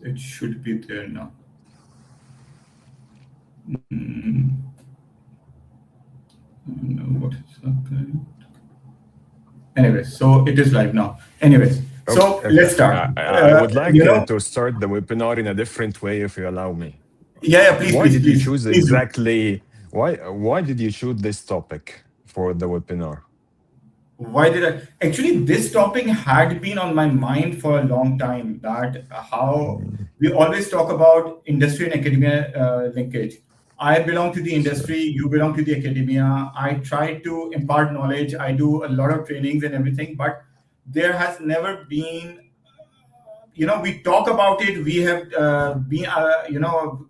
it should be there now. Mm, I don't know what is happening. Anyways, so it is live now. Anyways, so Okay. let's start. I would like You know, to start the webinar in a different way, if you allow me. yeah, please, Why please, did you please, choose please do. exactly? Why did you choose this topic for the webinar? Why did I? Actually, this topic had been on my mind for a long time. That how Mm, we always talk about industry and academia linkage. I belong to the so, industry, you belong to the academia. I try to impart knowledge. I do a lot of trainings and everything, but there has never been, we talk about it. We have been,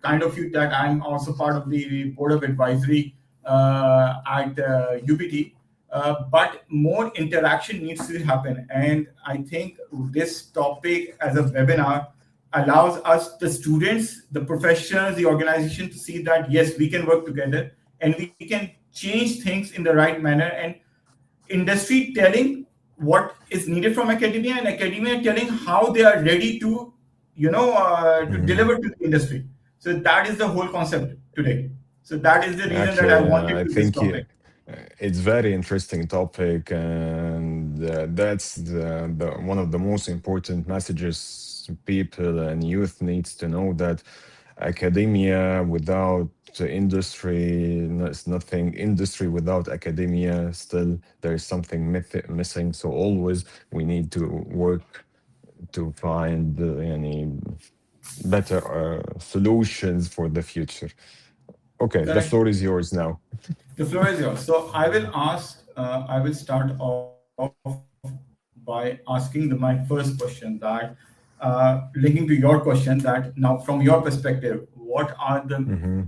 kind of you that I'm also part of the board of advisory at UPT. But more interaction needs to happen. And I think this topic as a webinar allows us, the students, the professionals, the organization, to see that, yes, we can work together and we can change things in the right manner. And industry telling what is needed from academia, and academia telling how they are ready to to mhm. deliver to the industry. So that is the whole concept today. So that is the reason that I Actually, wanted I to this think topic. it's very interesting topic, and that's one of the most important messages people and youth needs to know, that academia without industry is nothing. Industry without academia, still there is something missing. So always we need to work to find any better solutions for the future. Okay, the Correct. floor is yours now. The floor is yours. So I will ask, I will start off by asking my first question, that linking to your question, that now from your perspective, what are the, Hmm.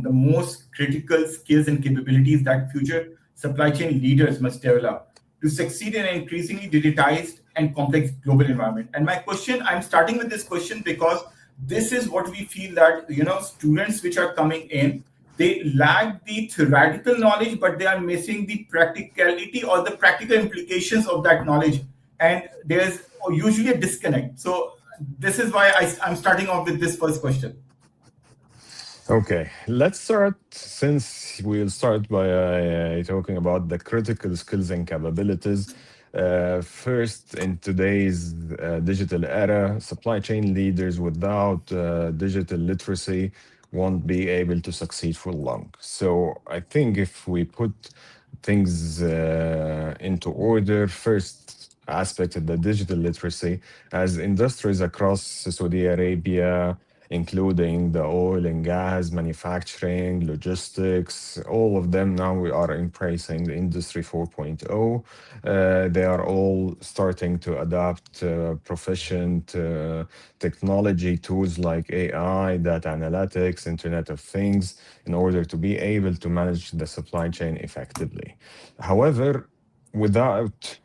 the most critical skills and capabilities that future supply chain leaders must develop to succeed in an increasingly digitized and complex global environment? And my question, I'm starting with this question because this is what we feel, that students which are coming in, they lack the theoretical knowledge, but they are missing the practicality or the practical implications of that knowledge. And there's usually a disconnect. So this is why I'm starting off with this first question. Okay, let's start. Since we'll start by talking about the critical skills and capabilities. First, in today's digital era, supply chain leaders without digital literacy won't be able to succeed for long. So I think if we put things into order, first aspect of the digital literacy, as industries across Saudi Arabia, including the oil and gas, manufacturing, logistics, all of them now we are embracing the Industry 4.0. They are all starting to adopt proficient technology tools like AI, data analytics, Internet of Things, in order to be able to manage the supply chain effectively. However, without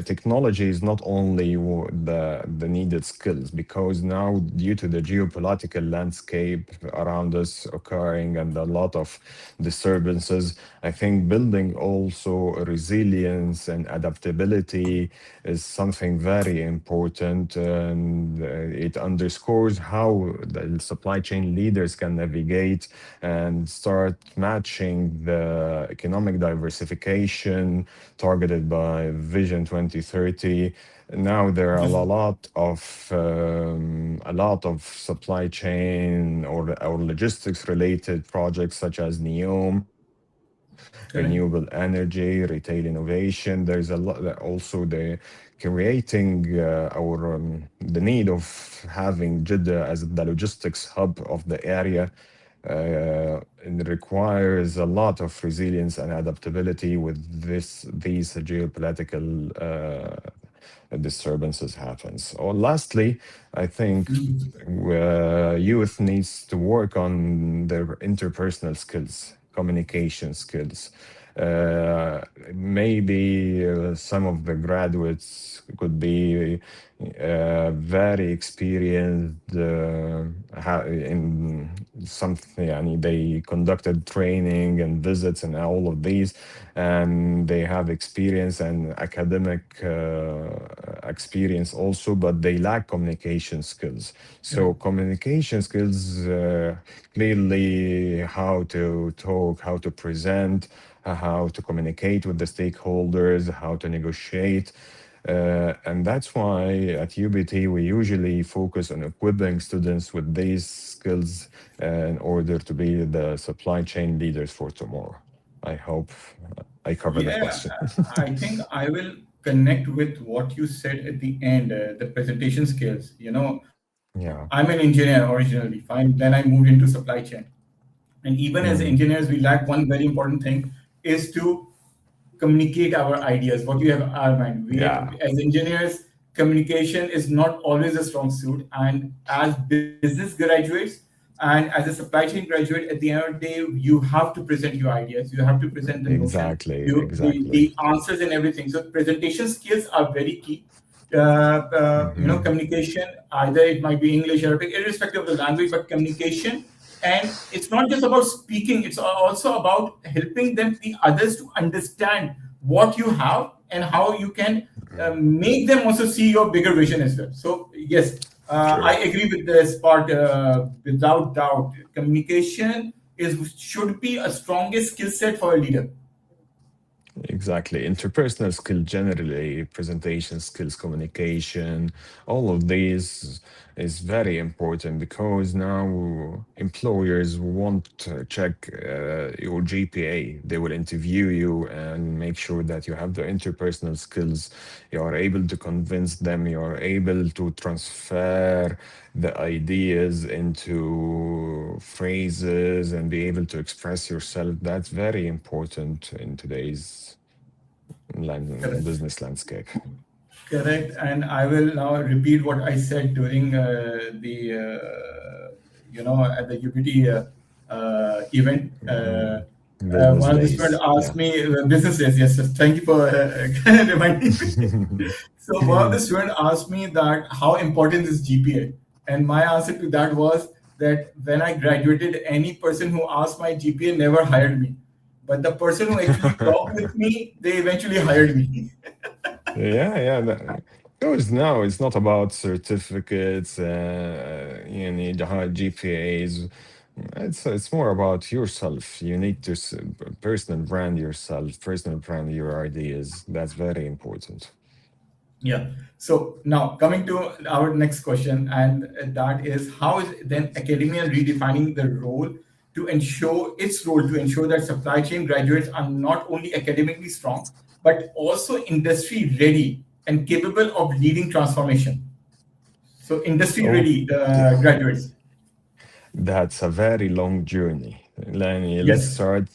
technology is not only the needed skills, because now, due to the geopolitical landscape around us occurring and a lot of disturbances, I think building also resilience and adaptability is something very important, and it underscores how the supply chain leaders can navigate and start matching the economic diversification targeted by Vision 2030. Now there are a lot of supply chain or logistics related projects such as NEOM, Correct. renewable energy, retail innovation. There's a lot also the creating the need of having Jeddah as the logistics hub of the area. It requires a lot of resilience and adaptability with these geopolitical disturbances happens. Or lastly, I think youth needs to work on their interpersonal skills, communication skills. Maybe some of the graduates could be very experienced, in some, يعني they conducted training and visits and all of these, and they have experience and academic experience also, but they lack communication skills. So Correct. communication skills, clearly how to talk, how to present, how to communicate with the stakeholders, how to negotiate. And that's why at UBT we usually focus on equipping students with these skills in order to be the supply chain leaders for tomorrow. I hope I covered the Yeah, question. I think I will connect with what you said at the end, the presentation skills. I'm an Yeah. engineer originally, fine. Then I moved into supply chain. And even as Mm, engineers, we lack one very important thing is to communicate our ideas, what you have in our mind. yeah, As engineers, communication is not always a strong suit. And as business graduates and as a supply chain graduate, at the end of the day, you have to present your ideas. You have to present the notion, exactly, exactly. the answers and everything. So presentation skills are very key. Hmm. Communication, either it might be English, Arabic, irrespective of the language, but communication. And it's not just about speaking, it's also about helping them, the others, to understand what you have and how you can make them also see your bigger vision as well. So, yes, I True. agree with this part without doubt. Communication should be a strongest skill set for a leader. Exactly. Interpersonal skill generally, presentation skills, communication, all of these is very important because now employers want to check your GPA. They will interview you and make sure that you have the interpersonal skills. You are able to convince them, you are able to transfer the ideas into phrases and be able to express yourself. That's very important in today's Correct. business landscape. Correct. And I will now repeat what I said during at the UBT event. Mm, business One of the students days. asked Yeah. me, business days, yes, yes, thank you for reminding me. So one of the students asked me that how important is GPA? And my answer to that was that when I graduated, any person who asked my GPA never hired me. But the person who actually talked with me, they eventually hired me. Yeah, yeah. Because now it's not about certificates, you need high GPAs. It's more about yourself. You need to personal brand yourself, personal brand your ideas. That's very important. Yeah. So now coming to our next question, and that is how is then academia redefining the role to ensure that supply chain graduates are not only academically strong, but also industry ready and capable of leading transformation. So industry Oh, ready yeah. graduates. That's a very long journey. Lenny, let's Yes. start.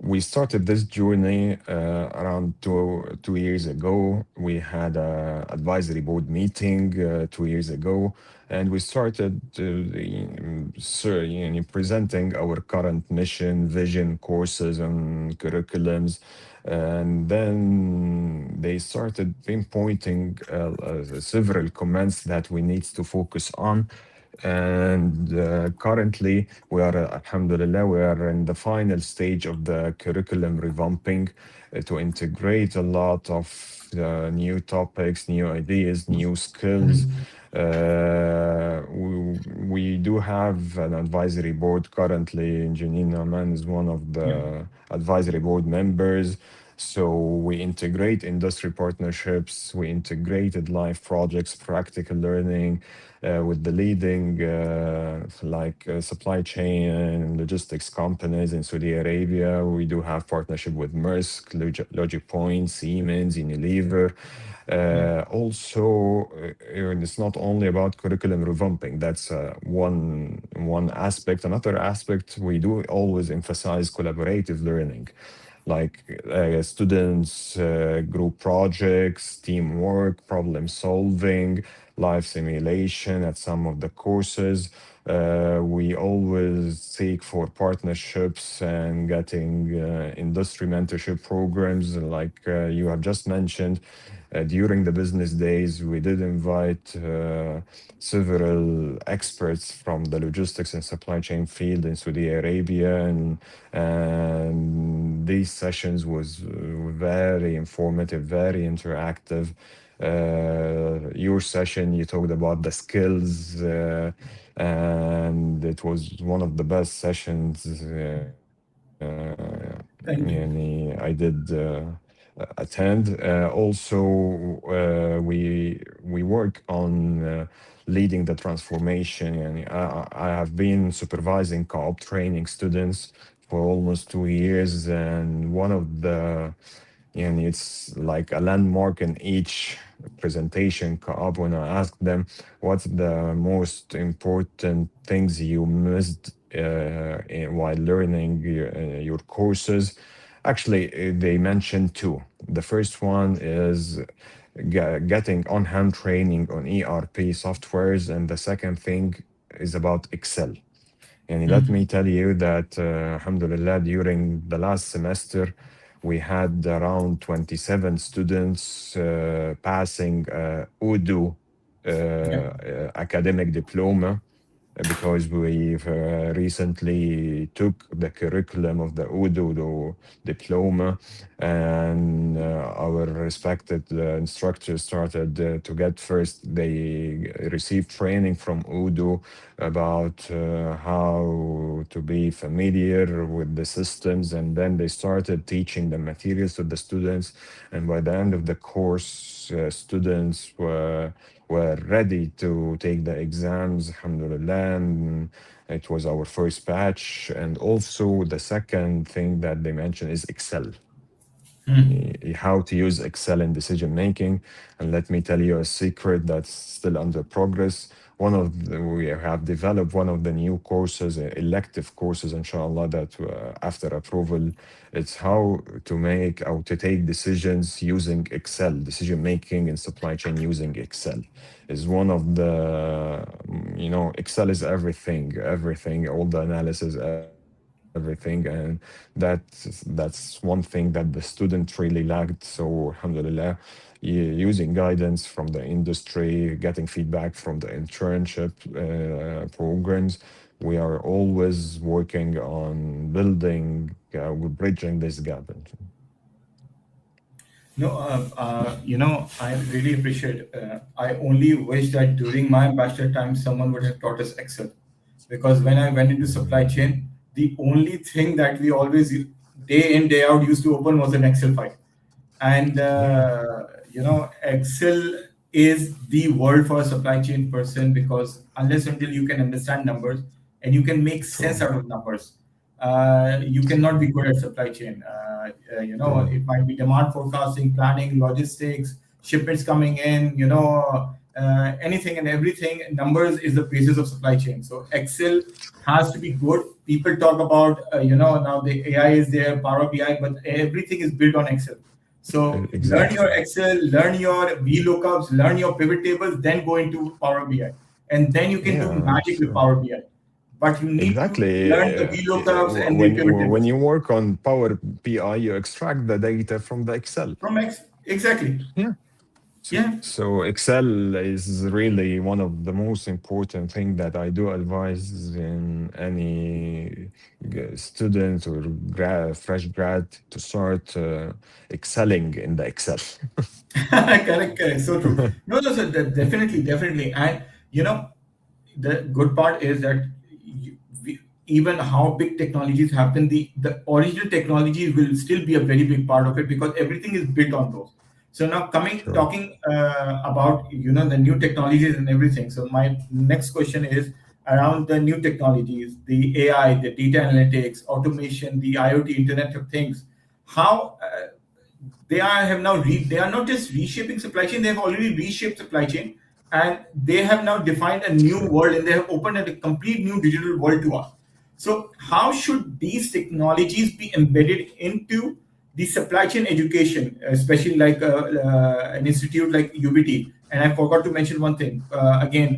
We started this journey around two years ago. We had a advisory board meeting 2 years ago, and we started presenting our current mission, vision, courses, and curriculums. And then they started pinpointing several comments that we need to focus on. And currently, we are, alhamdulillah, we are in the final stage of the curriculum revamping to integrate a lot of new topics, new ideas, new skills. Mhm. We do have an advisory board currently. Janine Naman is one of Yeah. the advisory board members. So we integrate industry partnerships, we integrated live projects, practical learning with the leading supply chain and logistics companies in Saudi Arabia. We do have partnership with Maersk, Logic Siemens, Unilever. Yeah. Also, it's not only about curriculum revamping. That's one aspect. Another aspect, we do always emphasize collaborative learning, like students, group projects, teamwork, problem solving, live simulation at some of the courses. We always seek for partnerships and getting industry mentorship programs, like you have just mentioned. During the business days, we did invite several experts from the logistics and supply chain field in Saudi Arabia, and these sessions was very informative, very interactive. Your session, you talked about the skills, and it was one of the best sessions. Thank you. I did attend. Also, we work on leading the transformation. And I have been supervising co-op training students for almost 2 years, and one of the and it's like a landmark in each presentation co-op when I ask them what's the most important things you missed while learning your courses. Actually, they mentioned two. The first one is getting on-hand training on ERP softwares, and the second thing is about Excel. And let me tell you that, alhamdulillah, during the last semester, we had around 27 students passing Urdu Yeah. academic diploma, because we've recently took the curriculum of the Udo diploma, and our respected instructors started to get first. They received training from Udo about how to be familiar with the systems, and then they started teaching the materials to the students. And by the end of the course, students were ready to take the exams, alhamdulillah. And it was our first batch. And also, the second thing that they mentioned is Excel, how to use Excel in decision making. And let me tell you a secret that's still under progress. We have developed one of the new courses, elective courses, inshallah, that after approval, it's how to make or to take decisions using Excel. Decision making in supply chain using Excel is one of the, Excel is everything, everything, all the analysis, everything. And that's one thing that the student really lacked. So, alhamdulillah, using guidance from the industry, getting feedback from the internship programs, we are always working on building, bridging this gap. No, I really appreciate. I only wish that during my bachelor time, someone would have taught us Excel, because when I went into supply chain, the only thing that we always day in day out used to open was an Excel file, and Yeah, Excel is the word for a supply chain person, because unless until you can understand numbers and you can make sense true, out of numbers, you cannot be good at supply chain. true. It might be demand forecasting, planning, logistics, shipments coming in, anything and everything. Numbers is the basis of supply chain. So Excel has to be good. People talk about, now the AI is there, Power BI, but everything is built on Excel. So learn your Exactly. Excel, learn your VLOOKUPs, learn your pivot tables, then go into Power BI. And then you can do Yeah, magic with Power BI. But you need to exactly. learn the VLOOKUPs and the pivot When tables you work on Power BI, you extract the data from the Excel. from Excel. Exactly. Yeah. Yeah. So Excel is really one of the most important thing that I do advise in any student or fresh grad to start excelling in the Excel. Correct, correct. So true. No, no, so definitely, definitely. And the good part is that even how big technologies happen, the original technology will still be a very big part of it, because everything is built on those. So now Sure. talking about the new technologies and everything. So my next question is around the new technologies, the AI, the data analytics, automation, the IoT, Internet of Things. How they are not just reshaping supply chain, they have already reshaped supply chain, and they have now defined a new Sure. world, and they have opened a complete new digital world to us. So how should these technologies be embedded into the supply chain education, especially like an institute like UBT? And I forgot to mention one thing again.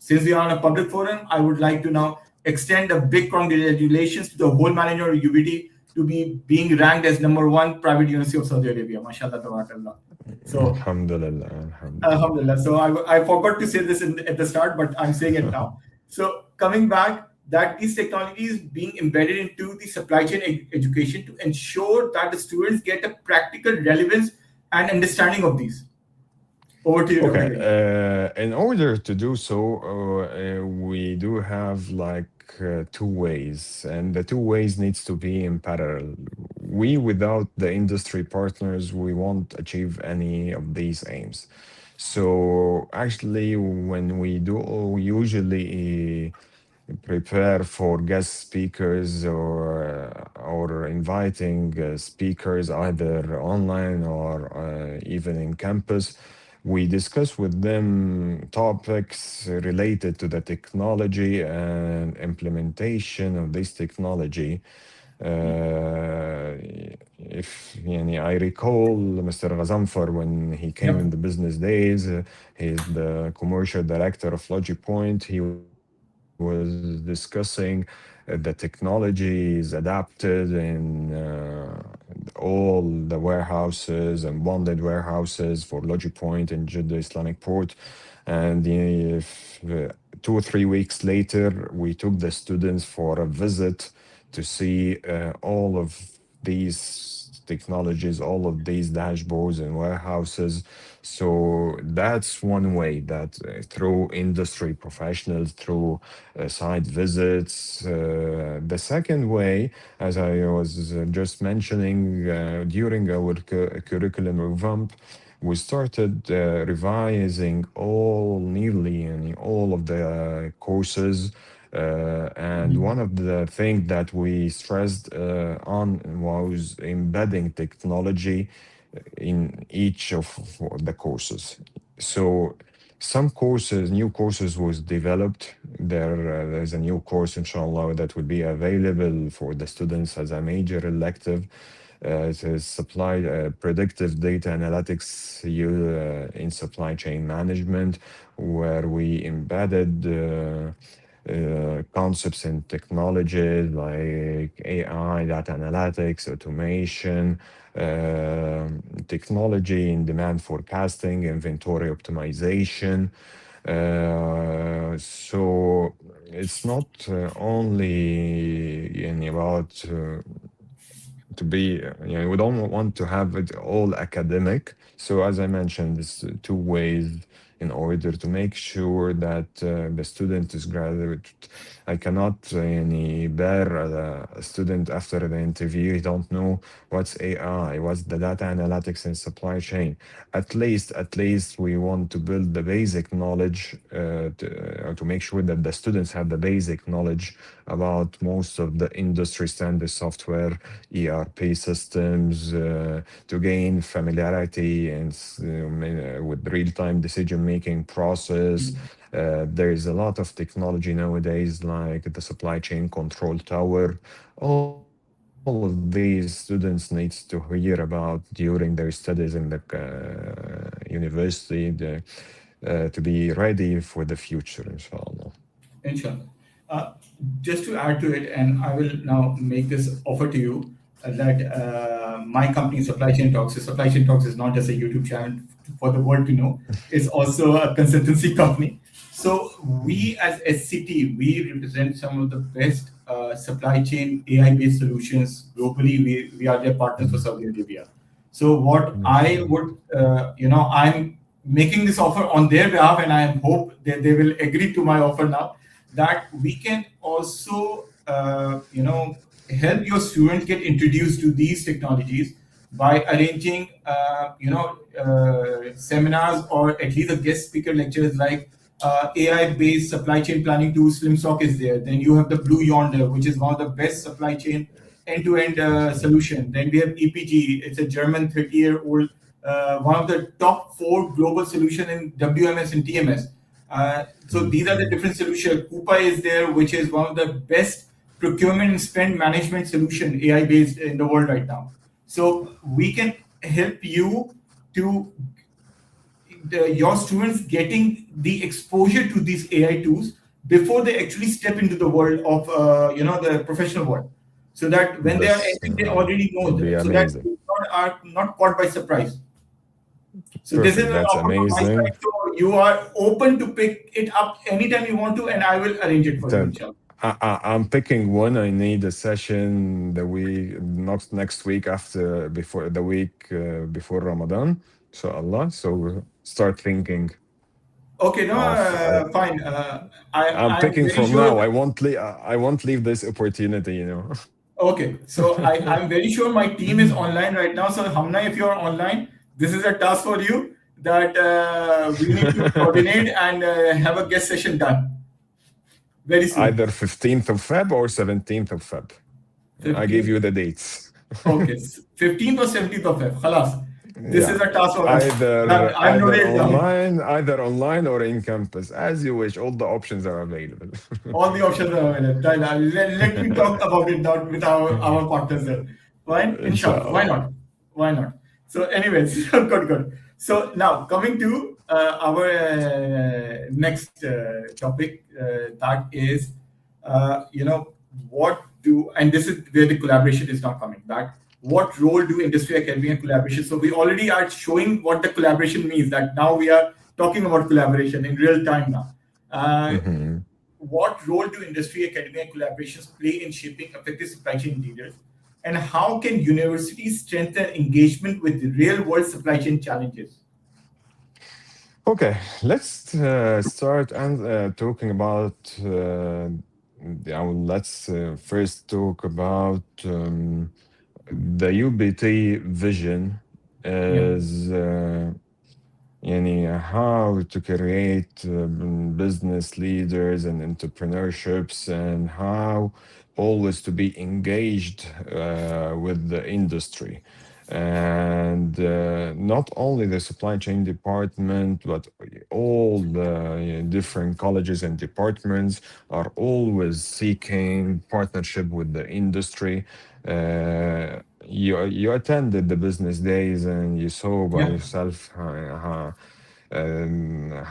Since we are on a public forum, I would like to now extend a big congratulations to the whole manager of UBT to be being ranked as number one private university of Saudi Arabia. MashaAllah, tabarakallah. So Alhamdulillah, alhamdulillah. Alhamdulillah. So I forgot to say this at the start, but I'm saying it now. So coming back, that these technologies being embedded into the supply chain education to ensure that the students get a practical relevance and understanding of these. Over to you, Dr. Okay, Karim. in order to do so, we do have like two ways, and the two ways needs to be in parallel. We, without the industry partners, we won't achieve any of these aims. So actually, when we do, we usually prepare for guest speakers or inviting speakers either online or even in campus. We discuss with them topics related to the technology and implementation of this technology. If I recall Mr. Ghazanfar when he came in Yep. the business days, he's the commercial director of LogiPoint. He was discussing the technology is adapted in all the warehouses and bonded warehouses for LogiPoint and Jeddah Islamic Port. And if, 2 or 3 weeks later, we took the students for a visit to see all of these technologies, all of these dashboards and warehouses. So that's one way that through industry professionals, through site visits. The second way, as I was just mentioning, during our curriculum revamp, we started revising nearly all of the courses. And one of the things that we stressed on was embedding technology in each of the courses. So some courses, new courses was developed. There's a new course, inshallah, that will be available for the students as a major elective. It is supply predictive data analytics in supply chain management, where we embedded concepts and technologies like AI, data analytics, automation, technology in demand forecasting, inventory optimization. So it's not only about to be, we don't want to have it all academic. So as I mentioned, there's two ways in order to make sure that the student is graduate. I cannot bear a student after the interview, he don't know what's AI, what's the data analytics and supply chain. At least we want to build the basic knowledge to make sure that the students have the basic knowledge about most of the industry standard software, ERP systems, to gain familiarity and with real-time decision-making process. There is a lot of technology nowadays, like the supply chain control tower. All of these students needs to hear about during their studies in the university, to be ready for the future, inshallah. Inshallah. Uh, just to add to it, and I will now make this offer to you that my company, Supply Chain Talks, so Supply Chain Talks is not just a YouTube channel for the world to know, it's also a consultancy company. So we as SCT, we represent some of the best supply chain AI-based solutions globally. We are their partners for Saudi Arabia. So what I Mashallah. would, I'm making this offer on their behalf, and I hope that they will agree to my offer now, that we can also, help your students get introduced to these technologies by arranging, seminars or at least a guest speaker lectures like AI-based supply chain planning tool. SlimStock is there. Then you have the Blue Yonder, which is one of the best supply chain end-to-end solution. Then we have EPG. It's a German 30-year-old, one of the top 4 global solution in WMS and TMS. So these are the different solutions. Coupa is there, which is one of the best procurement and spend management solution AI based in the world right now. So we can help you to your students getting the exposure to these AI tools before they actually step into the world of the professional world. so that when they are This entering, they already know would be that, so that amazing. they are not caught by surprise. So this is Perfect. an That's offer from my amazing. side. So you are open to pick it up anytime you want to, and I will arrange it for you, Then inshallah. I'm picking one. I need a session the week, not next week, after, before the week before Ramadan, inshallah. So start thinking Okay, no, of. fine. I'm I'm picking very from sure. now. I won't leave this opportunity. You know. Okay, so I'm very sure my team is online right now. So Hamna, if you're online, this is a task for you that we need to coordinate and have a guest session done very soon. Either 15th of Feb or 17th of Feb. I give 15th. you the dates. Okay, 15th or 17th of Feb. Khalas. This is Yeah. a task for us. Done. Either I'm noted it down. either online or in campus, as you wish. All the options are available. All the options are available. Done. Let me talk about it now with our partners there. Fine? Inshallah. Why Inshallah. not? Why not? So, anyways, good, good. So, now coming to our next topic, that is, what do, and this is where the collaboration is now coming back. What role do industry, academia, and collaboration? So, we already are showing what the collaboration means, that now we are talking about collaboration in real time now. Uh, Mhm. what role do industry, academia, and collaborations play in shaping effective supply chain leaders? And how can universities strengthen engagement with the real world supply chain challenges? Okay, let's start and talking about. Let's first talk about the UBT vision Yeah, is. يعني how to create business leaders and entrepreneurships, and how always to be engaged with the industry, and not only the supply chain department, but all the different colleges and departments are always seeking partnership with the industry. You attended the business days and you saw by yeah, yourself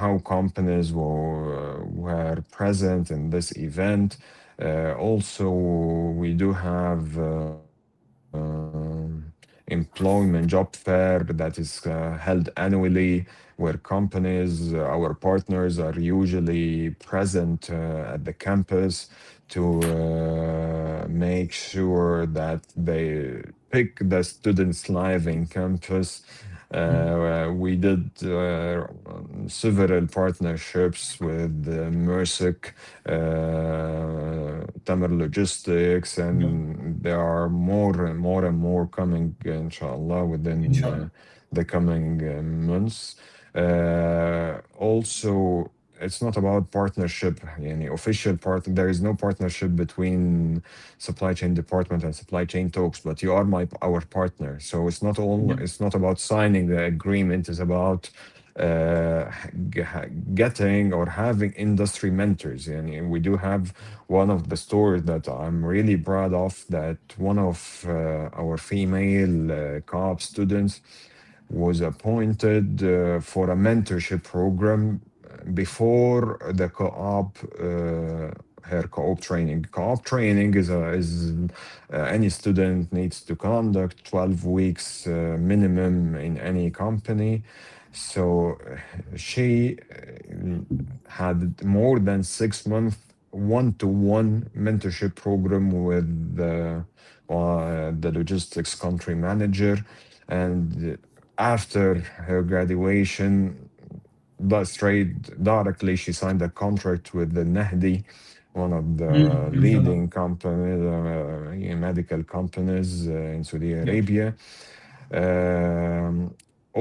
how companies were present in this event. Also, we do have employment job fair that is held annually, where companies, our partners, are usually present at the campus to make sure that they pick the students live in campus. We did several partnerships with Mersic, Tamer Logistics, yeah, and there are more coming, inshallah, within inshallah. the coming months. Also, it's not about partnership, any official part. There is no partnership between supply chain department and supply chain talks, but you are our partner. So it's not all. Yeah, It's not about signing the agreement. It's about uh, g- getting or having industry mentors. And we do have one of the stores that I'm really proud of. That one of our female co-op students was appointed for a mentorship program before the co-op. Her co-op training. Co-op training is any student needs to conduct 12 weeks minimum in any company. So she had more than 6 month one-to-one mentorship program with the logistics country manager, and after her graduation, straight directly she signed a contract with the Nahdi, one of the inshallah. leading companies, medical companies in Saudi Yeah, Arabia. Um,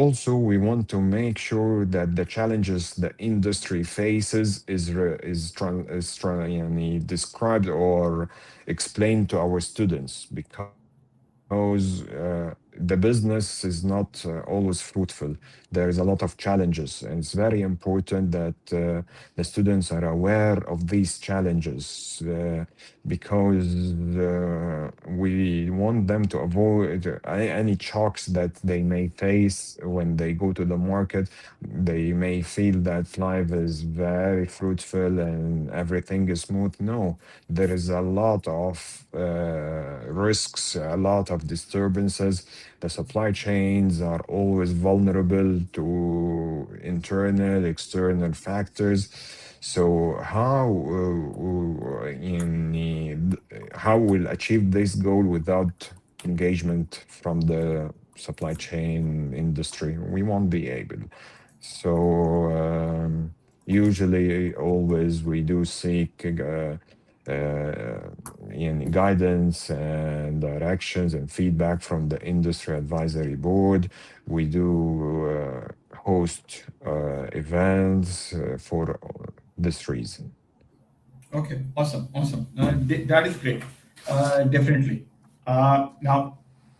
Also, we want to make sure that the challenges the industry faces يعني described or explained to our students, because the business is not always fruitful. There is a lot of challenges, and it's very important that the students are aware of these challenges because we want them to avoid any shocks that they may face when they go to the market. They may feel that life is very fruitful and everything is smooth. No, there is a lot of risks, a lot of disturbances. The supply chains are always vulnerable to internal, external factors. So how we'll achieve this goal without engagement from the supply chain industry? We won't be able. So usually, always we do seek guidance and directions and feedback from the industry advisory board. We do host events for this reason. Okay, awesome, awesome. That is great. Definitely. Now,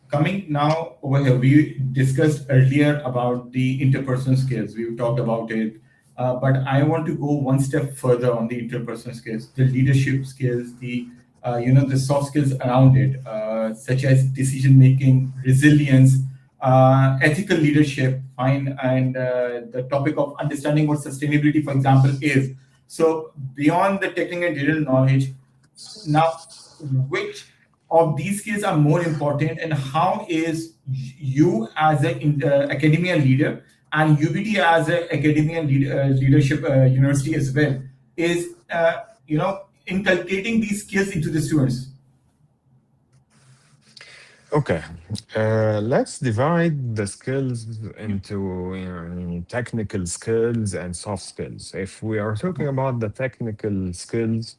coming now over here, we discussed earlier about the interpersonal skills. We talked about it, but I want to go one step further on the interpersonal skills, the leadership skills, the soft skills around it, such as decision making, resilience, ethical leadership, fine, and the topic of understanding what sustainability, for example, is. So beyond the technical and digital knowledge, now which of these skills are more important, and how is you as an academia leader and UBT as an academia leadership university as well is inculcating these skills into the students? Okay, let's divide the skills into technical skills and soft skills. If we are talking about the technical skills,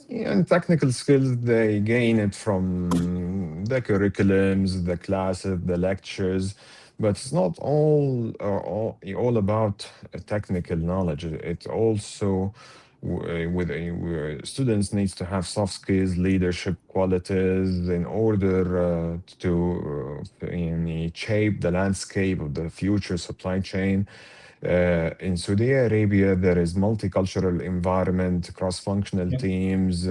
and technical skills, they gain it from the curriculums, the classes, the lectures, but it's not all about technical knowledge. It also with students needs to have soft skills, leadership qualities in order to shape the landscape of the future supply chain. In Saudi Arabia, there is multicultural environment, cross-functional Yeah. teams,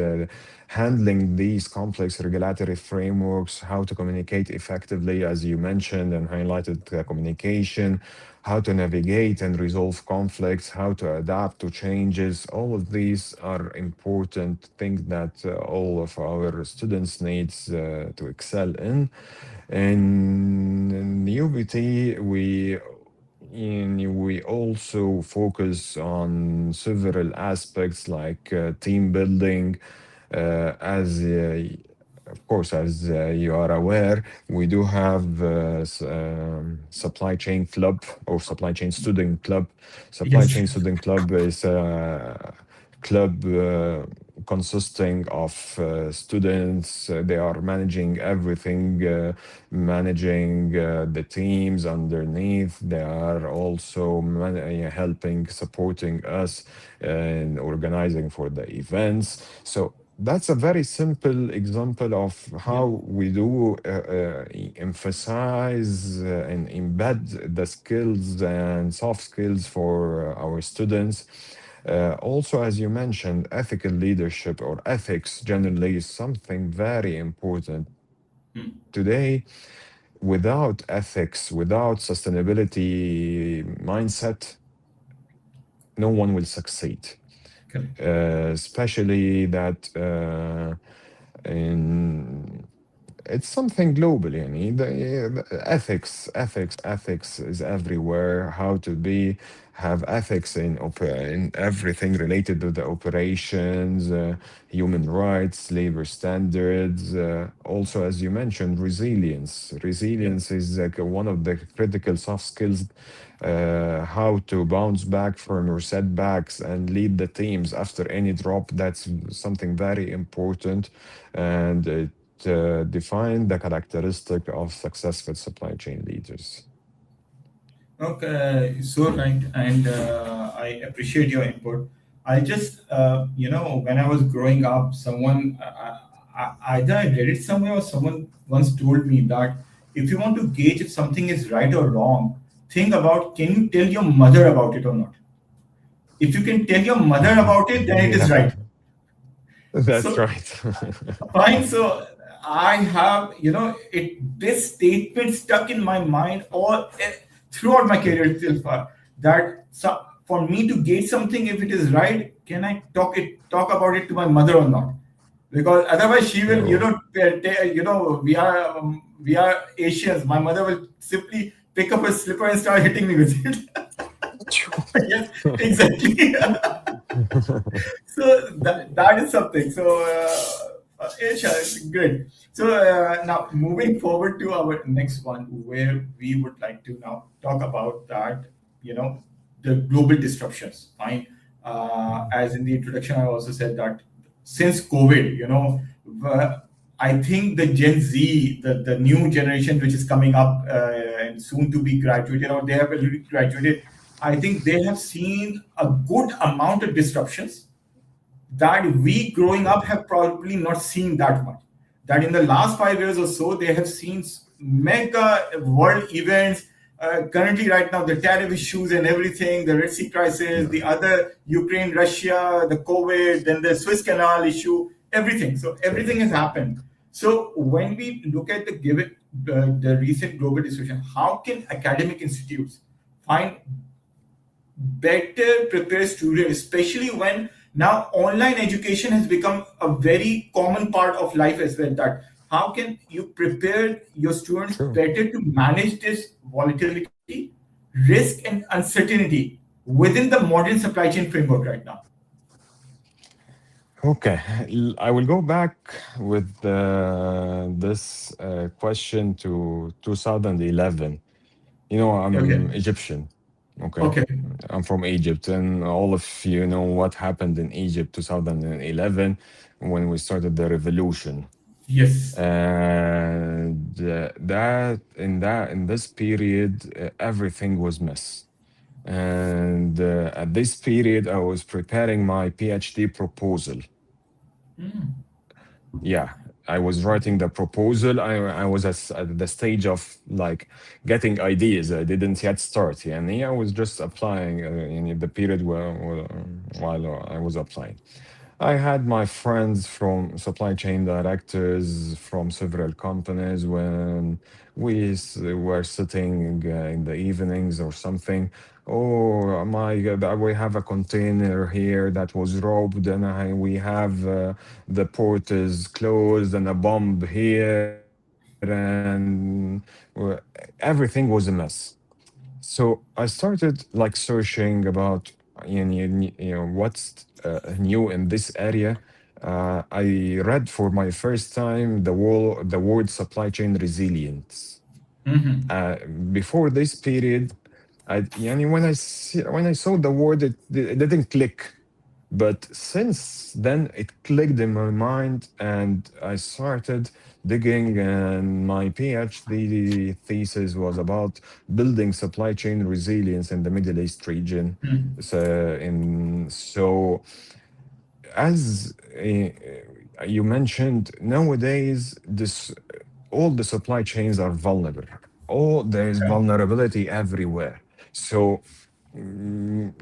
handling these complex regulatory frameworks, how to communicate effectively, as you mentioned and highlighted, communication, how to navigate and resolve conflicts, how to adapt to changes. All of these are important things that all of our students needs to excel in. In UBT, we also focus on several aspects like team building. As of course, as you are aware, we do have supply chain club or supply chain student club. Supply Yes. chain student club is a club consisting of students. They are managing everything, managing the teams underneath. They are also helping, supporting us in organizing for the events. So that's a very simple example of Yeah. how we do emphasize and embed the skills and soft skills for our students. Also, as you mentioned, ethical leadership or ethics generally is something very important today. Without ethics, without sustainability mindset, no one will succeed. Correct. Especially that in it's something global, the ethics is everywhere. How to have ethics in everything related to the operations, human rights, labor standards. Also, as you mentioned, resilience. Yeah. Resilience is like one of the critical soft skills. How to bounce back from your setbacks and lead the teams after any drop. That's something very important, and define the characteristic of successful supply chain leaders. Okay, so right, and I appreciate your input. I just, when I was growing up, someone, either I read it somewhere or someone once told me that If you want to gauge if something is right or wrong, think about, can you tell your mother about it or not? If you can tell your mother about it, then it is Yeah, right. that's So right. fine. So I have, this statement stuck in my mind all throughout my career till far, that so for me to gauge something if it is right, can I talk about it to my mother or not? Because otherwise she will, Oh, we are Asians. My mother will simply pick up a slipper and start hitting me with it. Yes, exactly. So that is something. So Asia, great. So now moving forward to our next one, where we would like to now talk about that, you know, the global disruptions. Fine. As in the introduction, I also said that since COVID, I think the Gen Z, the new generation which is coming up and soon to be graduated, or they have already graduated, I think they have seen a good amount of disruptions that we growing up have probably not seen that much. That in the last 5 years or so, they have seen mega world events. Currently, right now, the tariff issues and everything, the Red Sea crisis, the yeah, other Ukraine, Russia, the COVID, then the Suez Canal issue, everything. So true. everything has happened. So when we look at the recent global discussion, how can academic institutes find better prepare students, especially when now online education has become a very common part of life as well. That how can you prepare your students True. better to manage this volatility, risk, and uncertainty within the modern supply chain framework right now? Okay, I will go back with this question to 2011. Okay. I'm Egyptian. Okay. Okay. I'm from Egypt, and all of you know what happened in Egypt 2011 when we started the revolution. Yes. And in this period, everything was mess. And at this period, I was preparing my PhD proposal. Yeah, I was writing the proposal. I was at the stage of like getting ideas. I didn't yet start. Yeah, and I was just applying in the period while I was applying. I had my friends from supply chain directors from several companies when were sitting in the evenings or something. Oh my God, we have a container here that was robbed, and we have the port is closed, and a bomb here, and everything was a mess. So I started like searching about what's new in this area. I read for my first time the word supply chain resilience. Before this period, when I saw the word, it didn't click. But since then, it clicked in my mind, and I started digging. And my PhD thesis was about building supply chain resilience in the Middle East region. So as you mentioned, nowadays this all the supply chains are vulnerable. All there is vulnerability everywhere. So when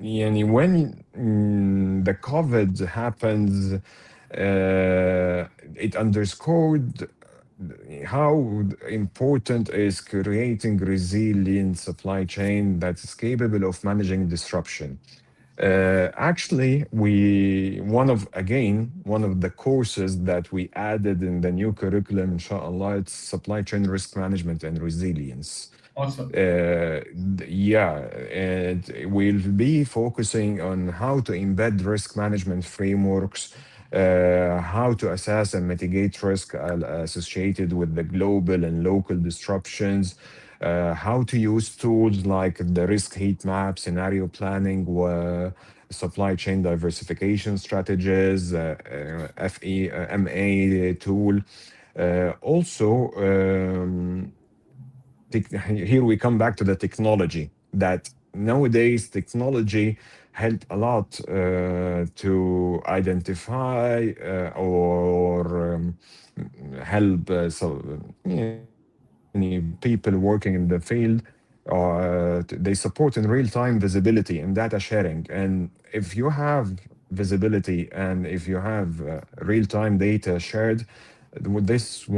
the COVID happens, it underscored how important is creating resilient supply chain that is capable of managing disruption. Actually, we one of the courses that we added in the new curriculum, inshallah, it's supply chain risk management and resilience. Awesome. Yeah, and we'll be focusing on how to embed risk management frameworks, how to assess and mitigate risk associated with the global and local disruptions, how to use tools like the risk heat map, scenario planning, supply chain diversification strategies, MA tool. Also, here we come back to the technology that nowadays technology help a lot to identify or help people working in the field, they support in real time visibility and data sharing. And if you have visibility and if you have real time data shared, this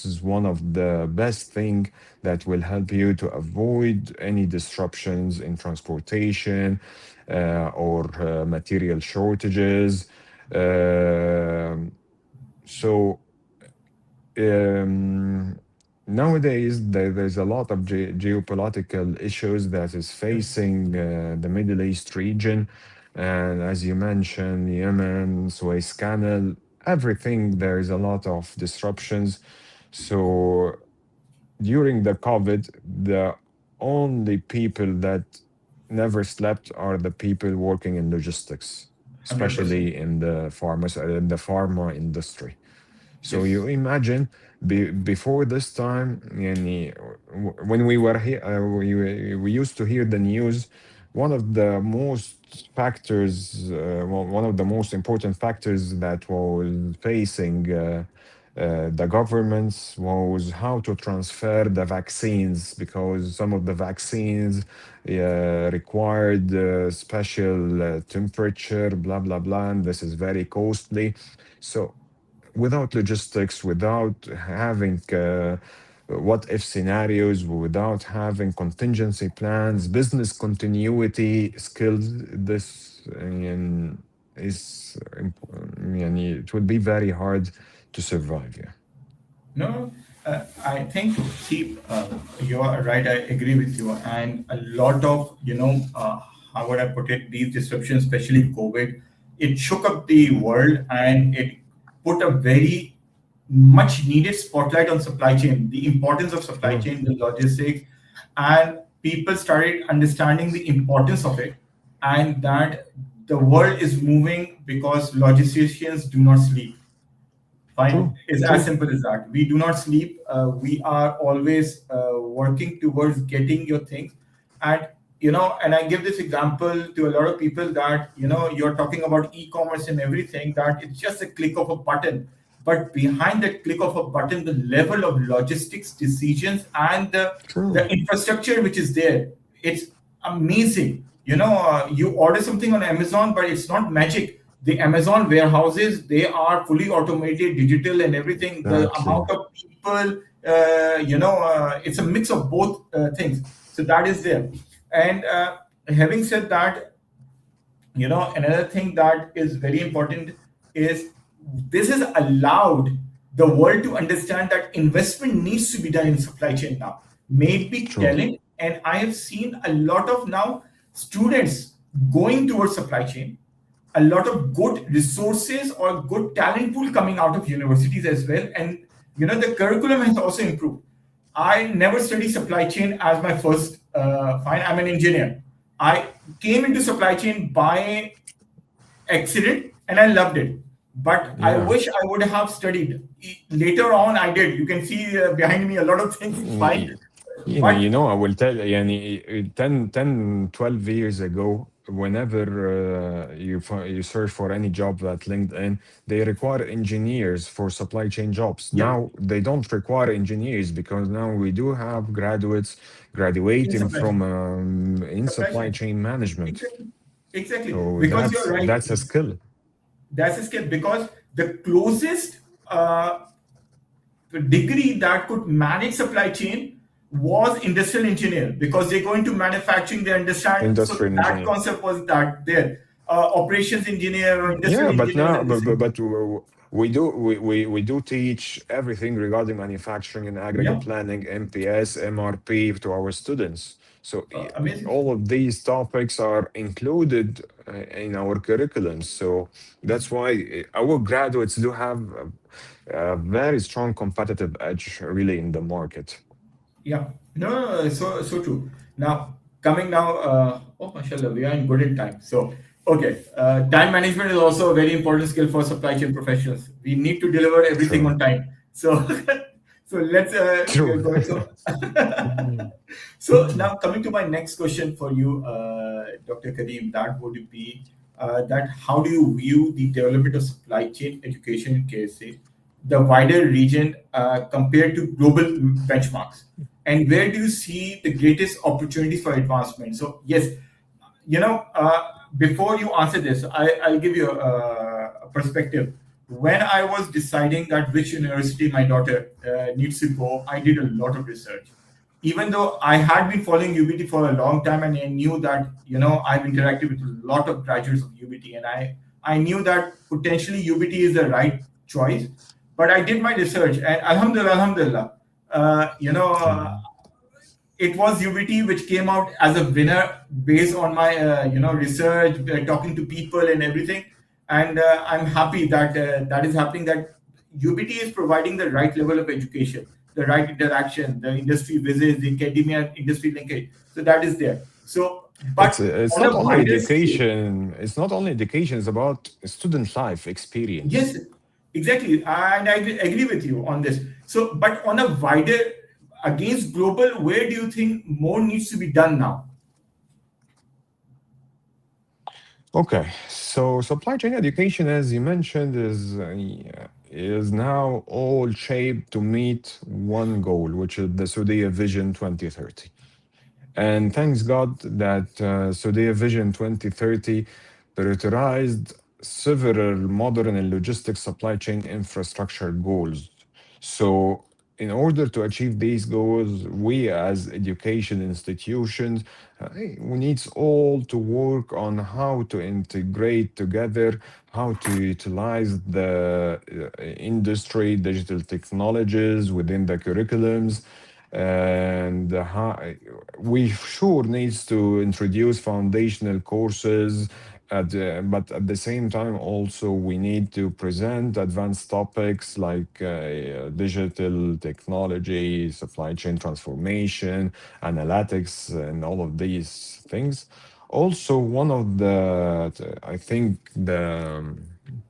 is one of the best thing that will help you to avoid any disruptions in transportation or material shortages. Um so um, nowadays there's a lot of geopolitical issues that is facing the Middle East region, and as you mentioned, Yemen, Suez Canal, everything, there is a lot of disruptions. So during the COVID, the only people that never slept are the people working in logistics, 100%. especially in the pharma industry. So Yes. you imagine, before this time, يعني, when we were here, we used to hear the news. One of the most factors, one of the most important factors that was facing the governments was how to transfer the vaccines, because some of the vaccines required special temperature, blah blah blah, and this is very costly. So without logistics, without having what if scenarios, without having contingency plans, business continuity skills, this it will be very hard to survive. Yeah. No, I think, see, you are right. I agree with you. And a lot of, how would I put it, these disruptions, especially COVID, it shook up the world and it put a very much needed spotlight on supply chain, the importance of supply True. chain, the logistics, and people started understanding the importance of it, and that the world is moving because logisticians do not sleep. Fine. True. It's as True. simple as that. We do not sleep. We are always working towards getting your things. And, and I give this example to a lot of people that, you're talking about e-commerce and everything, that it's just a click of a button. But behind that click of a button, the level of logistics decisions and the True. infrastructure which is there, it's amazing. You order something on Amazon, but it's not magic. The Amazon warehouses, they are fully automated, digital, and everything. The Exactly. amount of people, it's a mix of both things. So that is there. And having said that, another thing that is very important is this has allowed the world to understand that investment needs to be done in supply chain now. Maybe True. talent, and I have seen a lot of now students going towards supply chain, a lot of good resources or good talent pool coming out of universities as well. And the curriculum has also improved. I never studied supply chain as my first fine. I'm an engineer. I came into supply chain by accident and I loved it. But I Yeah. wish I would have studied. Later on, I did. You can see behind me a lot of things. Fine. Y- But I will tell you, 12 years ago, whenever you search for any job at LinkedIn, they require engineers for supply chain jobs. yeah, Now they don't require engineers because now we do have graduates in graduating supply from chain. in Supply supply chain. chain management. Exactly. Exactly. So Because you're right. that's a skill. That's a skill. Because the closest degree that could manage supply chain was industrial engineer, because they go into manufacturing, they understand. So Industrial that engineer. concept was that there. Operations engineer or industrial Yeah, but engineer now, is the same. we do teach everything regarding manufacturing and aggregate Yeah, planning, MPS, MRP to our students. So amazing. all of these topics are included in our curriculum. So that's why our graduates do have a very strong competitive edge, really, in the market. Yeah, no, so true. Now coming now, oh mashallah, we are in good in time. So okay, time management is also a very important skill for supply chain professionals. We need to deliver everything True. on time. So so let's True. go. So so now coming to my next question for you, Dr. Kareem, that would be that how do you view the development of supply chain education in KSA? the wider region compared to global benchmarks? And where do you see the greatest opportunities for advancement? So, yes, before you answer this, I'll give you a perspective. When I was deciding that which university my daughter needs to go, I did a lot of research. Even though I had been following UBT for a long time, and I knew that I've interacted with a lot of graduates of UBT, and I knew that potentially UBT is the right choice. But I did my research, and Alhamdulillah, uh, you know, uh, Mm. it was UBT which came out as a winner based on my research, talking to people and everything. And I'm happy that that is happening. That UBT is providing the right level of education, the right interaction, the industry visits, the academia industry linkage. So that is there. So, but It's on not a only wider scale, education. It's not only education. It's about student life yes, experience. exactly, and I agree with you on this. So, but on a wider against global, where do you think more needs to be done now? Okay, so supply chain education, as you mentioned, is now all shaped to meet one goal, which is the Saudia Vision 2030. And thanks God that Saudia Vision 2030 prioritized several modern and logistic supply chain infrastructure goals. So, in order to achieve these goals, we as education institutions, we need all to work on how to integrate together, how to utilize the industry, digital technologies within the curriculums, and we sure needs to introduce foundational courses but at the same time also we need to present advanced topics like digital technology, supply chain transformation, analytics, and all of these things. Also, one of I think the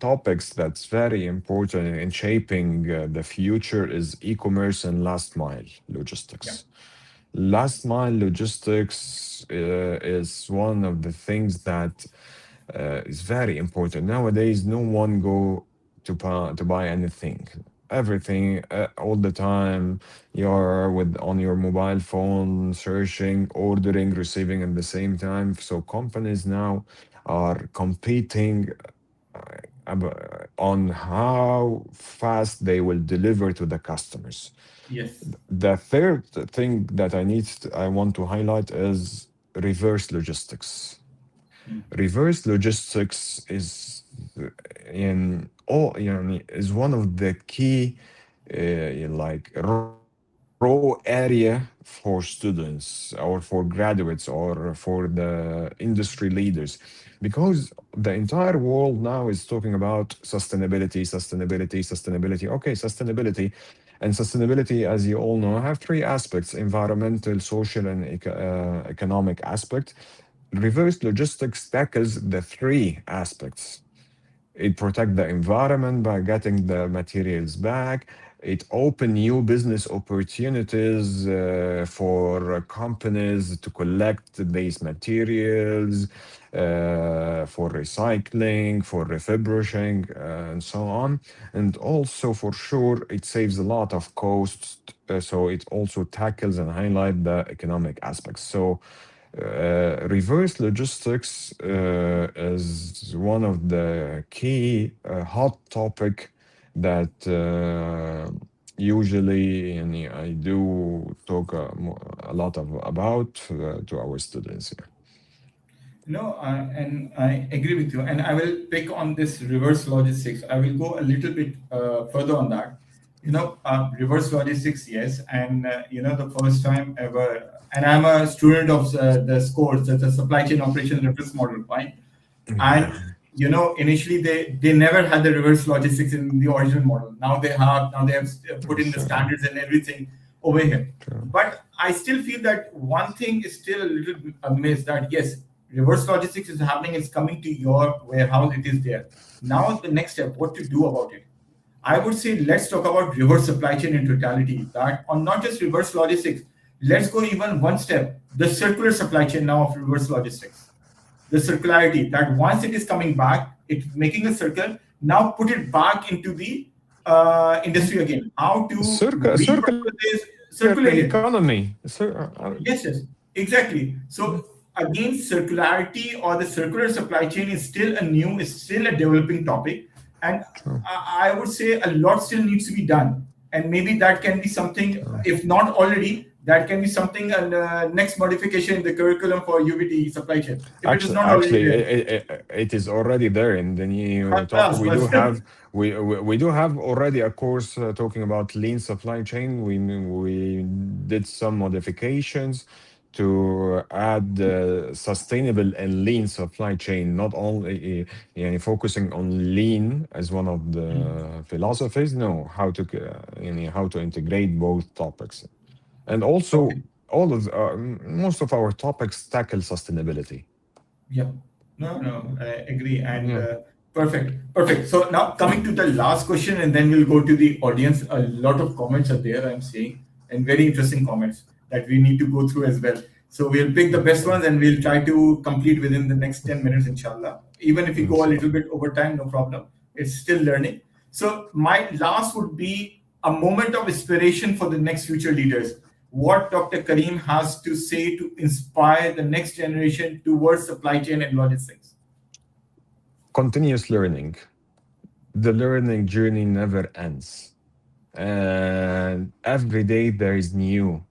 topics that's very important in shaping the future is e-commerce and last mile Yeah. logistics. Last mile logistics is one of the things that is very important nowadays. No one go to buy anything. Everything all the time. You're with on your mobile phone, searching, ordering, receiving at the same time. So companies now are competing on how fast they will deliver to the customers. Yes. The third thing that I want to highlight is reverse logistics. Mm. Reverse logistics is in all يعني, is one of the key like raw area for students or for graduates or for the industry leaders, because the entire world now is talking about sustainability. Okay, sustainability. And sustainability, as you all know, have three aspects: environmental, social, and economic aspect. Reverse logistics tackles the three aspects. It protect the environment by getting the materials back. It open new business opportunities for companies to collect these materials, for recycling, for refurbishing, and so on. And also, for sure, it saves a lot of costs. So it also tackles and highlight the economic aspects. So reverse logistics is one of the key hot topic that usually and I do talk a lot about to our students here. No, and I agree with you. And I will pick on this reverse logistics. I will go a little bit further on that. Reverse logistics, yes. And, the first time ever, and I'm a student of the scores, the supply chain operations reference model, fine. And, Yeah, initially they never had the reverse logistics in the original model. Now they have put in the sure, standards and everything over here. sure. But I still feel that one thing is still a little bit amiss, that yes, reverse logistics is happening, it's coming to your warehouse, it is there. Now the next step, what to do about it? I would say let's talk about reverse supply chain in totality. That on not just reverse logistics, let's go even one step. The circular supply chain now of reverse logistics, the circularity, that once it is coming back, it's making a circle. Now put it back into the industry again, how to Circular repurpose, economy. circulate it. Yes, yes, exactly. Mm, So again, circularity or the circular supply chain is still a new, is still a developing topic, and true, I would say a lot still needs to be done. And maybe that can be something, true. if not already, that can be something and next modification in the curriculum for UBT supply chain, if it is not already Actually, there. it is already there in the new talk. Yes, We but do have we do have already a course talking about lean supply chain. We did some modifications to add sustainable and lean supply chain, not only focusing on lean as one of the philosophies. No, how to how to integrate both topics, and also okay. all of most of our topics tackle sustainability. Yeah. No, no, I agree. And Yeah. perfect, perfect. So now coming to the last question, and then we'll go to the audience. A lot of comments are there, I'm seeing, and very interesting comments that we need to go through as well. So we'll pick the best Okay. ones and we'll try to complete within the next 10 minutes, inshallah. Even if we go a little Inshallah. bit over time, no problem. It's still learning. So my last would be a moment of inspiration for the next future leaders. What Dr. Karim has to say to inspire the next generation towards supply chain and logistics. Continuous learning. The learning journey never ends. And every day there is new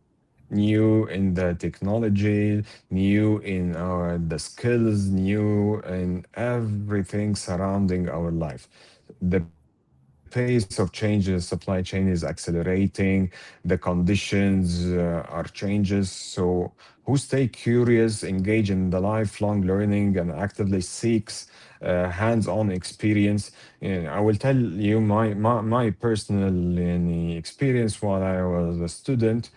in the technology, new in our the skills, new in everything surrounding our life. The pace of change in supply chain is accelerating. The conditions are changes. So who stay curious, engage in the lifelong learning, and actively seeks hands-on experience. I will tell you my personal experience while I was a student.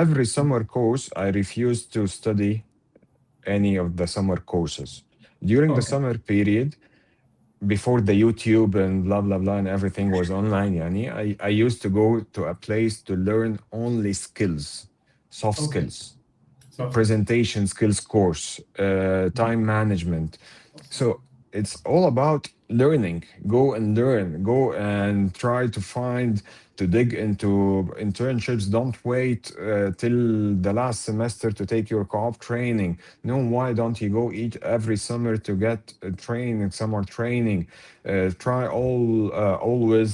Every summer course, I refused to study any of the summer courses. During the Okay. summer period, before the YouTube and blah blah blah and everything was online, yani, I used to go to a place to learn only skills, soft Okay. skills, Sounds good. presentation skills course, time management. So it's all about learning. Go and learn. Go and try to find to dig into internships. Don't wait till the last semester to take your co-op training. No, why don't you go each every summer to get training, summer training? Try always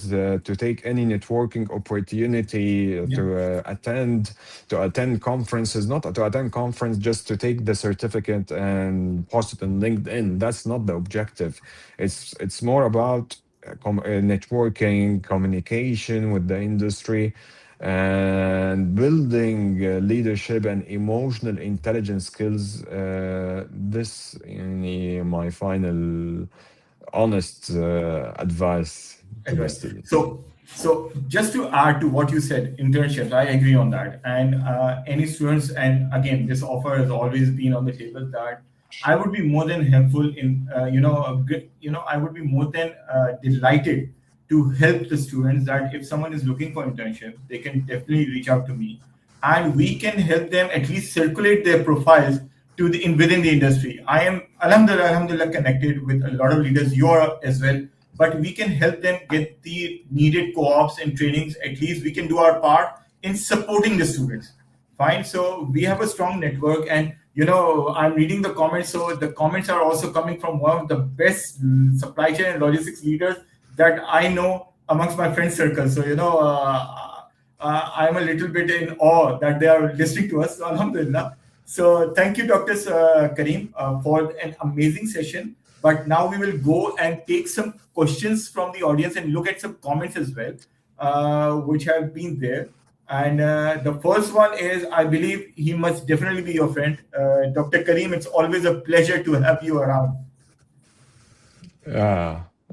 to take any networking opportunity Yeah. to attend conferences, not to attend conference just to take the certificate and post it on LinkedIn. That's not the objective. It's more about networking, communication with the industry, and building leadership and emotional intelligence skills. This my final honest advice to the Advice. students. So just to add to what you said, internships, I agree on that. And any students, and again, this offer has always been on the table that I would be more than helpful in, I would be more than delighted to help the students that if someone is looking for internship, they can definitely reach out to me, and we can help them at least circulate their profiles to the in within the industry. I am alhamdulillah connected with a lot of leaders. You are as well, but we can help them get the needed co-ops and trainings. At least we can do our part in supporting the students. Fine. So we have a strong network, and I'm reading the comments. So the comments are also coming from one of the best supply chain and logistics leaders that I know amongst my friend circle. So I'm a little bit in awe that they are listening to us. So alhamdulillah. So thank you, Dr. Karim, for an amazing session. But now we will go and take some questions from the audience and look at some comments as well, which have been there. And the first one is, I believe he must definitely be your friend, Dr. Karim. It's always a pleasure to have you around.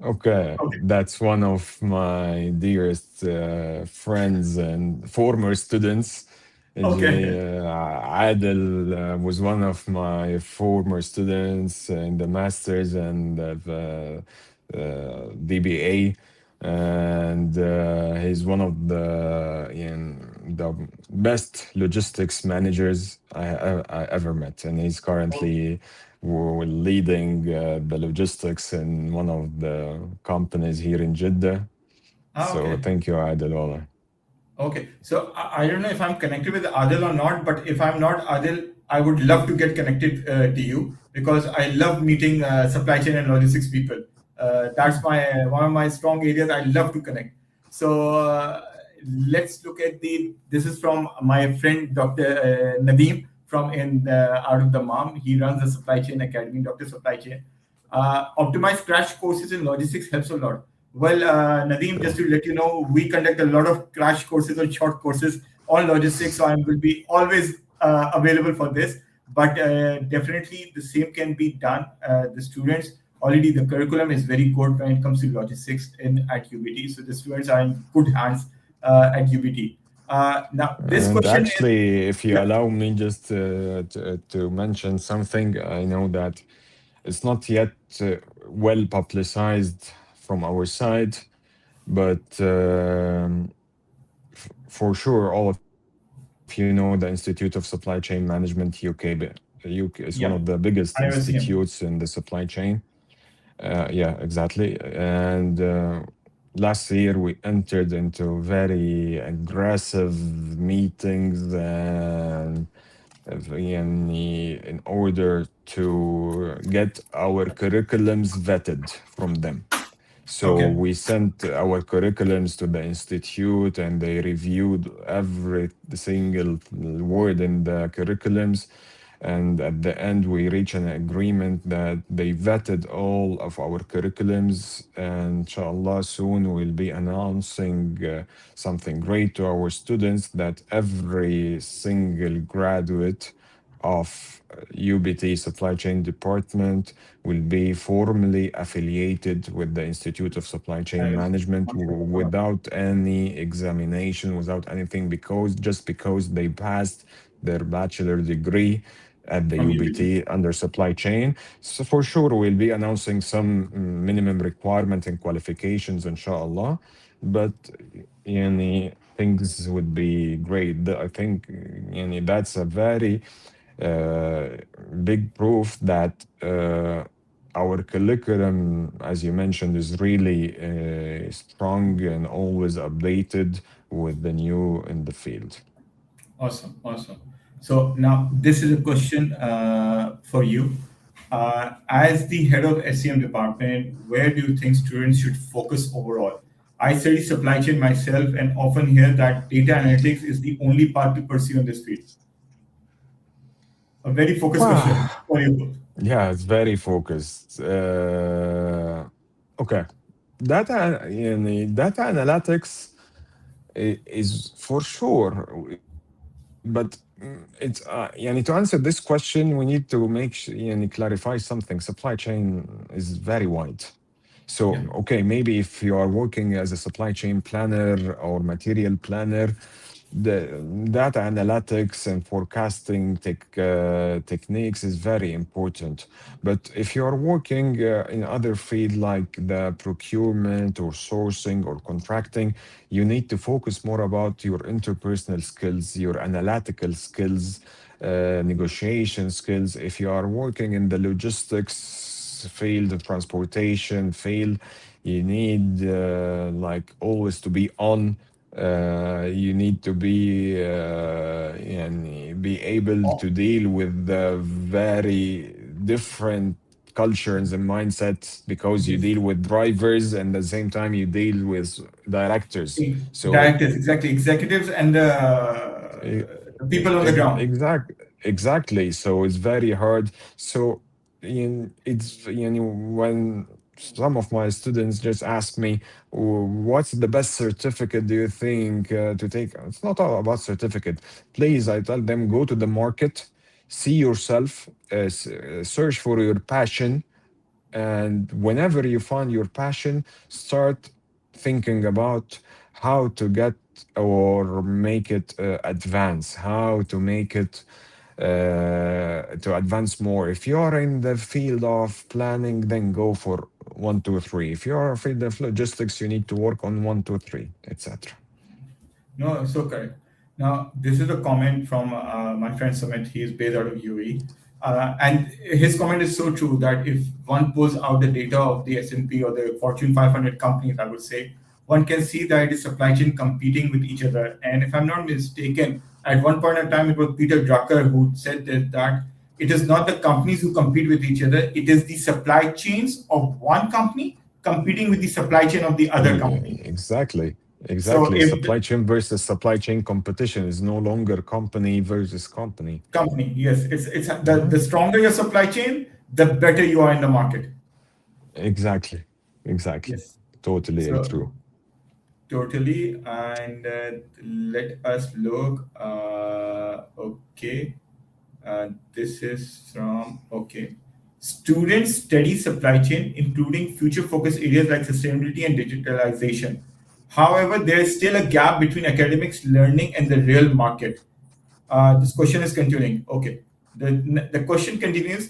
Okay. Okay. That's one of my dearest friends and former students. Okay. Adel was one of my former students in the masters and the DBA, and he's one of the best logistics managers I ever met, and he's currently leading the logistics in one of the companies here in Jeddah. So Okay. thank you, Adil. Wallah. Okay, so I don't know if I'm connected with Adil or not, but if I'm not Adil, I would love to get connected to you because I love meeting supply chain and logistics people. That's my one of my strong areas. I love to connect. So let's look at the. This is from my friend Dr. Nadeem from in out of the Mom. He runs the Supply Chain Academy, Dr. Supply Chain. Optimized crash courses in logistics helps a lot. Well, Nadeem, just Sure. to let you know, we conduct a lot of crash courses or short courses on logistics, so I will be always available for this. But definitely, the same can be done. The students already the curriculum is very good when it comes to logistics in at UBT, so the students are in good hands at UBT. Now, this And question is actually, if you yeah, allow me just to mention something, I know that it's not yet well publicized from our side, but for sure, all of you know the Institute of Supply Chain Management UK is one of the biggest yeah, institutes in the IOSCM. supply chain. Yeah, exactly. And last year we entered into very aggressive meetings and in order to get our curriculums vetted from them. So Okay, we sent our curriculums to the institute and they reviewed every single word in the curriculums. And at the end, we reached an agreement that they vetted all of our curriculums. And inshallah, soon we'll be announcing something great to our students that every single graduate of UBT Supply Chain Department will be formally affiliated with the Institute of Supply Chain IOSCM. Management MashaAllah. without any examination, without anything, because they passed their bachelor degree at the From UBT. UBT under supply chain. So for sure, we'll be announcing some minimum requirements and qualifications, inshallah. But things would be great. I think that's a very uh, big proof that our curriculum, as you mentioned, is really strong and always updated with the new in the field. Awesome, awesome. So now this is a question for you. As the head of SCM department, where do you think students should focus overall? I study supply chain myself and often hear that data analytics is the only path to pursue in this field. A very focused question Wow. for you both. Yeah, it's very focused. Okay. Data analytics is for sure, but it's to answer this question, we need to make clarify something. Supply chain is very wide. So, Yeah, okay, maybe if you are working as a supply chain planner or material planner, the data analytics and forecasting techniques is very important. But if you are working in other field like the procurement or sourcing or contracting, you need to focus more about your interpersonal skills, your analytical skills, negotiation skills. If you are working in the logistics field, the transportation field, you need like always to be on. You need to be and be able oh, to deal with the very different cultures and mindsets because you this deal with drivers and at the same time you deal with directors. So directors, exactly, executives and E- the people on the ground. exactly. So it's very hard. So it's when some of my students just ask me, "What's the best certificate do you think to take?" It's not all about certificate. Please, I tell them go to the market, see yourself, search for your passion, and whenever you find your passion, start thinking about how to get or make it advance, how to make it to advance more. If you are in the field of planning, then go for one, two, three. If you are in the field of logistics, you need to work on one, two, three, etc. No, so correct. Now, this is a comment from my friend Sumit. He is based out of UAE. And his comment is so true that if one pulls out the data of the S&P or the Fortune 500 companies, I would say, one can see that it is supply chain competing with each other. And if I'm not mistaken, at one point in time, it was Peter Drucker who said that it is not the companies who compete with each other, it is the supply chains of one company competing with the supply chain of the other Yeah, company. exactly. So Exactly. if Supply chain versus supply chain competition is no longer company versus company. company, yes, it's Mhm. the stronger your supply chain, the better you are in the market. Exactly. Exactly. Yes. Totally So true. totally, and let us look. Okay, this is from okay. Students study supply chain, including future focus areas like sustainability and digitalization. However, there is still a gap between academics learning and the real market. This question is continuing. Okay. The question continues.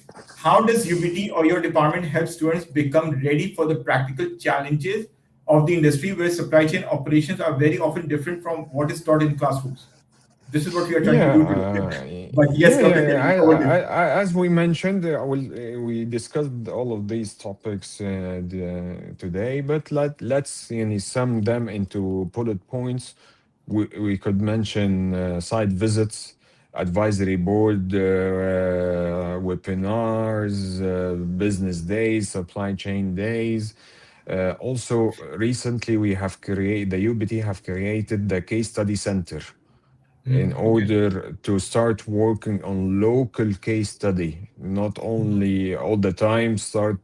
How does UBT or your department help students become ready for the practical challenges of the industry where supply chain operations are very often different from what is taught in classrooms? This is what we are trying to Yeah, do today. But yes, Dr. yeah. Karim, over to you. As we mentioned, we discussed all of these topics today, but let's sum them into bullet points. We could mention site visits, advisory board, webinars, business days, supply chain days. Also, recently we have created the UBT have created the case study center in Okay. order to start working on local case study, not only all the time start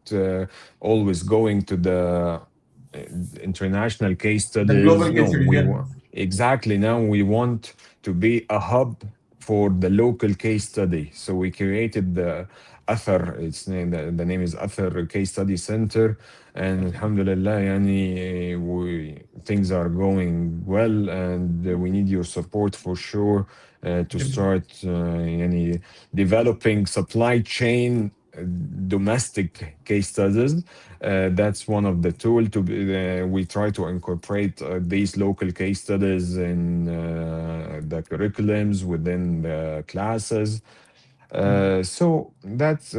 always going to the uh, international case The studies. global No, case studies, we yeah. want exactly now we want to be a hub for the local case study. So we created the Athar, the name is Athar Case Study Center, and Okay. Alhamdulillah, yani, things are going well, and we need your support for sure to Definitely. start yani, developing supply chain domestic case studies. That's one of the tool to we try to incorporate these local case studies in the curriculums within the classes. So that's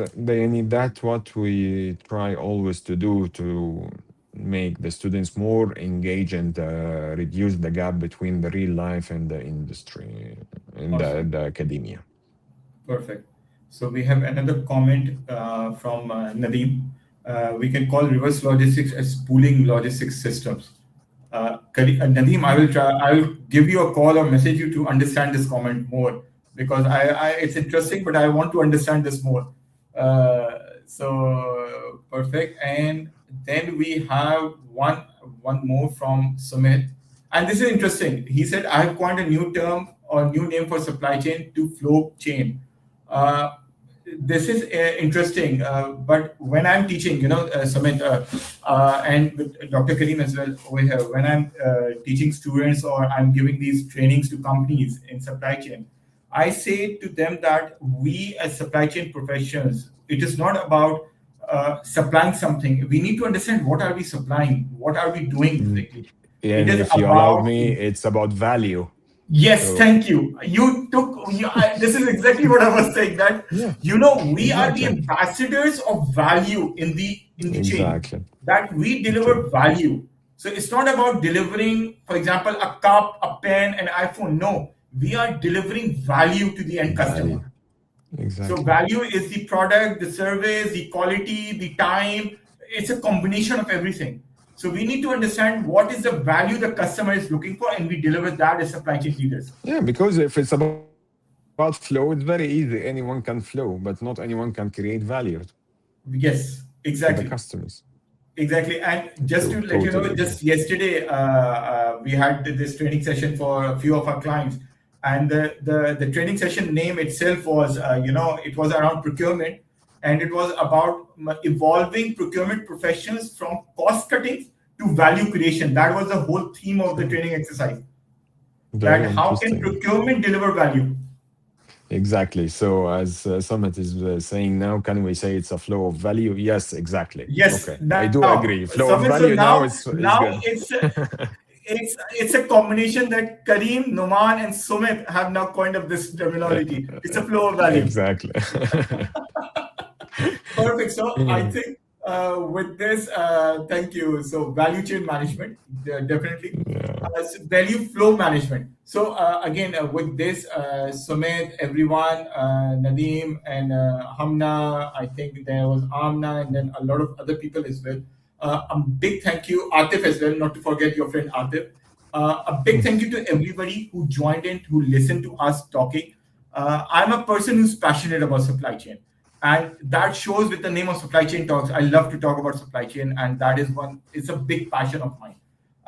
what we try always to do to make the students more engaged and reduce the gap between the real life and the industry and Awesome. the academia. Perfect. So we have another comment from Nadeem. We can call reverse logistics as pooling logistics systems. Nadeem, I will try. I will give you a call or message you to understand this comment more because it's interesting, but I want to understand this more. So perfect. And then we have one more from Sumit, and this is interesting. He said, "I have coined a new term or new name for supply chain to flow chain." Uh, this is interesting, but when I'm teaching, Sumit, and with Dr. Karim as well over here, when I'm teaching students or I'm giving these trainings to companies in supply chain, I say to them that we as supply chain professionals, it is not about supplying something. We need to understand what are we supplying, what are we doing Mm. exactly. It And is if you allow about me, it's about value. yes, So thank you. This is exactly what I was saying. That yeah, we are the exactly, ambassadors of value in the chain. exactly, That we true, deliver value. So it's not about delivering, for example, a cup, a pen, an iPhone. No, we are delivering value to the end value, customer. So exactly. value is the product, the service, the quality, the time. It's a combination of everything. So we need to understand what is the value the customer is looking for, and we deliver that as supply chain leaders. Yeah, because if it's about flow, it's very easy. Anyone can flow, but not anyone can create value Yes, to the exactly. customers. Exactly. And just True, to let you totally know, agree. just yesterday, we had this training session for a few of our clients. And the training session name itself was, it was around procurement. And it was about evolving procurement professions from cost cutting to value creation. That was the whole theme of the True. training exercise. Very That how can interesting. procurement deliver value? Exactly. So, as Summit is saying now, can we say it's a flow of value? Yes, exactly. Yes. Okay, I do Now, agree. Flow of Samit, so value now is now good. it's a combination that Kareem, Noman, and Sumit have now coined up this terminology. It's a flow of value. Exactly. Perfect. So I Mm. think With this, thank you. So, value chain management, definitely. Yeah. Value flow management. So, again, with this, Sumit, everyone, Nadeem, and Hamna, I think there was Amna, and then a lot of other people as well. A big thank you, Atif, as well, not to forget your friend Atif. A big thank you to everybody who joined in, who listened to us talking. I'm a person who's passionate about supply chain, and that shows with the name of supply chain talks. I love to talk about supply chain, and that is one. It's a big passion of mine.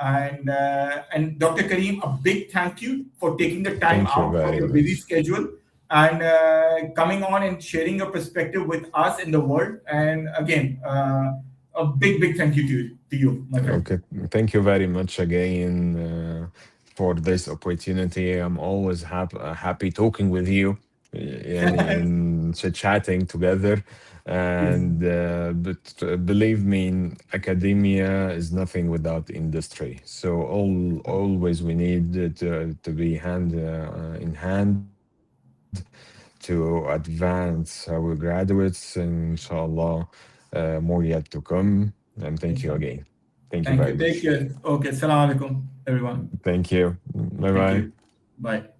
And Dr. Kareem, a big thank you for taking the time Thank you out from very your busy much. schedule and coming on and sharing your perspective with us in the world. And again, a big thank you to you, my friend. Okay, thank you very much again for this opportunity. I'm always happy talking with you, and chatting together. Yes, And but believe me, in academia is nothing without industry. So always we need to be hand in hand to advance our graduates, and inshallah, more yet to come. And thank you inshallah. again. Thank you Thank very you. Take much. care. Okay. Assalamu alaikum, everyone. Thank you. Bye Thank bye. you. Bye.